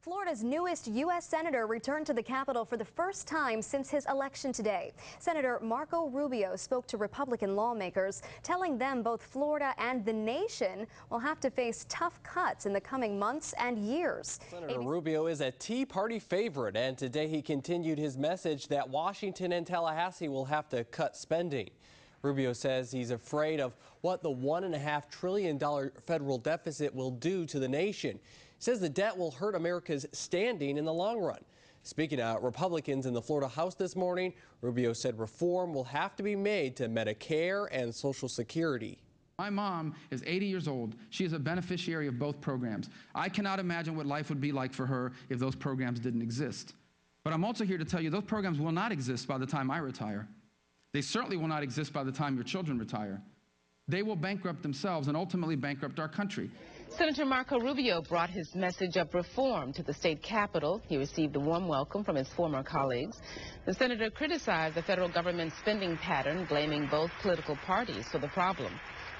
Florida's newest U.S. Senator returned to the Capitol for the first time since his election today. Senator Marco Rubio spoke to Republican lawmakers, telling them both Florida and the nation will have to face tough cuts in the coming months and years. Senator Rubio is a Tea Party favorite, and today he continued his message that Washington and Tallahassee will have to cut spending. Rubio says he's afraid of what the $1.5 trillion federal deficit will do to the nation. He says the debt will hurt America's standing in the long run. Speaking to Republicans in the Florida House this morning, Rubio said reform will have to be made to Medicare and Social Security. My mom is 80 years old. She is a beneficiary of both programs. I cannot imagine what life would be like for her if those programs didn't exist. But I'm also here to tell you those programs will not exist by the time I retire. They certainly will not exist by the time your children retire. They will bankrupt themselves and ultimately bankrupt our country. Senator Marco Rubio brought his message of reform to the state capitol. He received a warm welcome from his former colleagues. The senator criticized the federal government's spending pattern, blaming both political parties for the problem.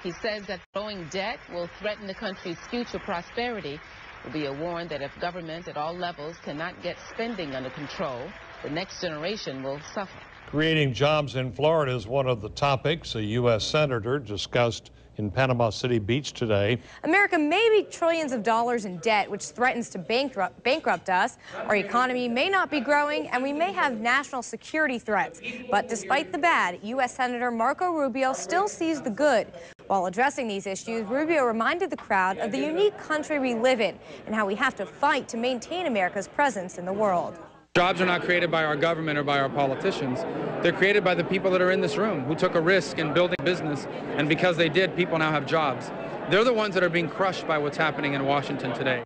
He says that growing debt will threaten the country's future prosperity. Rubio warned that if government at all levels cannot get spending under control, the next generation will suffer. Creating jobs in Florida is one of the topics a U.S. senator discussed in Panama City Beach today. America may be trillions of dollars in debt, which threatens to bankrupt us. Our economy may not be growing, and we may have national security threats. But despite the bad, U.S. Senator Marco Rubio still sees the good. While addressing these issues, Rubio reminded the crowd of the unique country we live in and how we have to fight to maintain America's presence in the world. Jobs are not created by our government or by our politicians. They're created by the people that are in this room who took a risk in building business, and because they did, people now have jobs. They're the ones that are being crushed by what's happening in Washington today.